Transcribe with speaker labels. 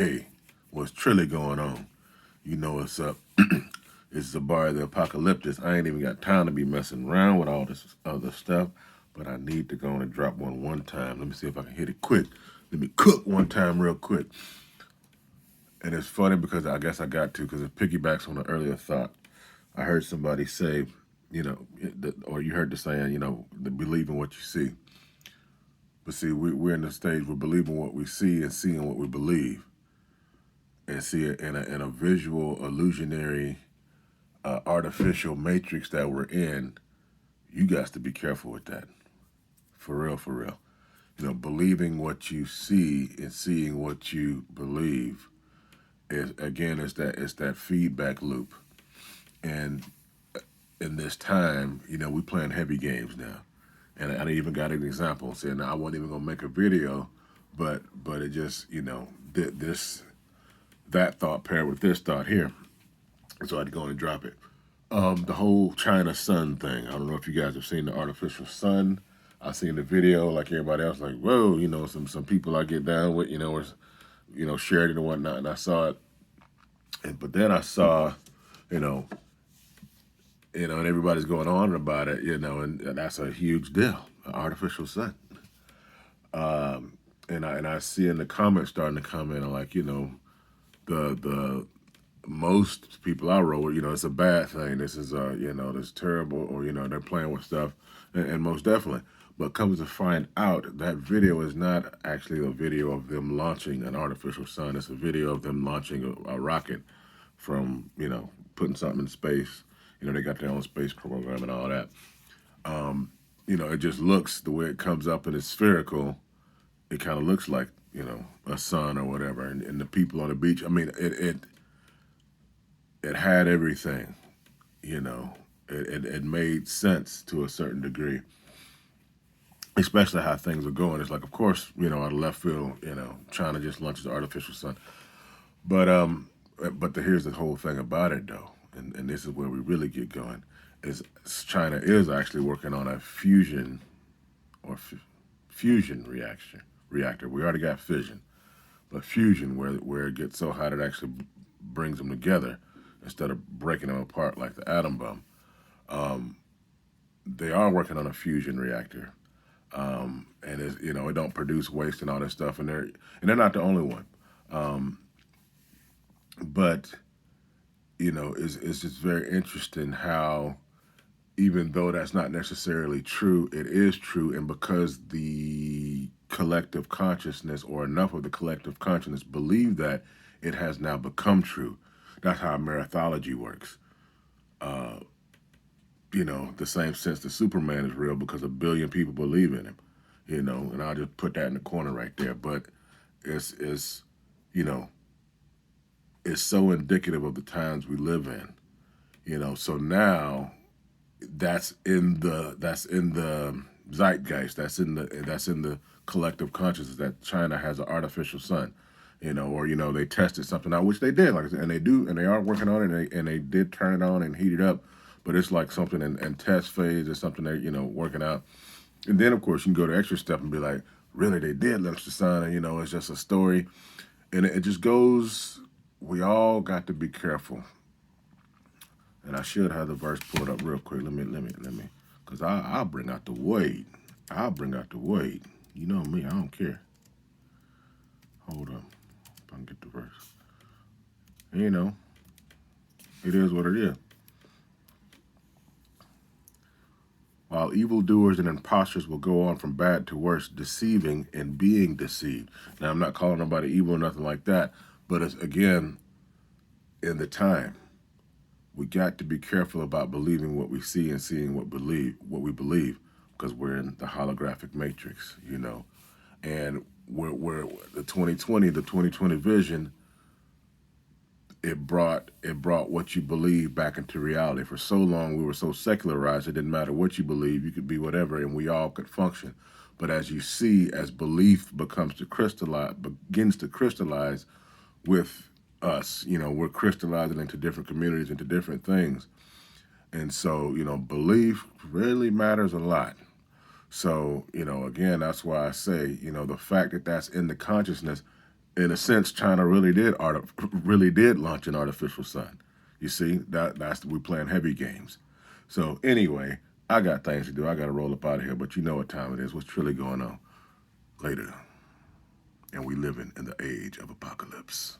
Speaker 1: hey, what's truly going on? You know what's up. It's Zabari the Apocalyptus. I ain't even got time to be messing around with all this other stuff, but I need to go on and drop one time. Let me see if I can hit it quick. Let me cook one time real quick. And it's funny because I guess I got to, because it piggybacks on an earlier thought. I heard somebody say, or you heard the saying, believe in what you see. But see, we're in the stage where believing what we see and seeing what we believe. And see it in a visual, illusionary, artificial matrix that we're in. You guys to be careful with that. For real, for real. Believing what you see and seeing what you believe is, again, it's that feedback loop. And in this time, we playing heavy games now. And I even got an example saying, now, I wasn't even gonna make a video, but it just, that thought paired with this thought here. So I had to go and drop it. The whole China sun thing. I don't know if you guys have seen the artificial sun. I seen the video like everybody else, like, whoa, some people I get down with, shared it and whatnot, and I saw it. But then I saw, and everybody's going on about it, and that's a huge deal, an artificial sun. And I see in the comments starting to comment like, the most people I wrote, it's a bad thing. This is this terrible, or they're playing with stuff, and most definitely. But comes to find out, that video is not actually a video of them launching an artificial sun. It's a video of them launching a rocket from putting something in space. They got their own space program and all that. It just looks, the way it comes up and it's spherical, it kind of looks like a sun or whatever. And the people on the beach, I mean, it had everything, it made sense to a certain degree, especially how things are going. It's like, of course, out of left field, China just launches the artificial sun. But here's the whole thing about it, though, and this is where we really get going, is China is actually working on a fusion reactor. We already got fission, but fusion, where it gets so hot it actually brings them together instead of breaking them apart like the atom bomb. They are working on a fusion reactor, and it don't produce waste and all that stuff, and they're not the only one. But it's just very interesting how, even though that's not necessarily true, it is true, and because the collective consciousness, or enough of the collective consciousness, believe that, it has now become true. That's how mythology works. The same sense that Superman is real because 1 billion people believe in him, and I'll just put that in the corner right there. But it's so indicative of the times we live in, so now that's in the zeitgeist, that's in the collective consciousness, that China has an artificial sun, or they tested something out, which they did, like, and they are working on it, and they did turn it on and heat it up, but it's like something in test phase, or something they're working out. And then of course you can go to extra step and be like, really, they did launch the sun, and it's just a story, and it just goes. We all got to be careful. And I should have the verse pulled up real quick. Let me, because I'll bring out the weight. I'll bring out the weight. You know me, I don't care. Hold up, if I can get the verse. It is what it is. While evildoers and impostors will go on from bad to worse, deceiving and being deceived. Now, I'm not calling nobody evil or nothing like that, but it's, again, in the time. We got to be careful about believing what we see and seeing what we believe, because we're in the holographic matrix, and we're the 2020 vision. It brought what you believe back into reality. For so long, we were so secularized, it didn't matter what you believe, you could be whatever, and we all could function. But as you see, as belief begins to crystallize with us, we're crystallizing into different communities, into different things. And so, belief really matters a lot. So, again, that's why I say, the fact that that's in the consciousness, in a sense, China really did launch an artificial sun. You see, that's we playing heavy games. So anyway, I got things to do. I got to roll up out of here. But you know what time it is. What's really going on later? And we living in the age of apocalypse.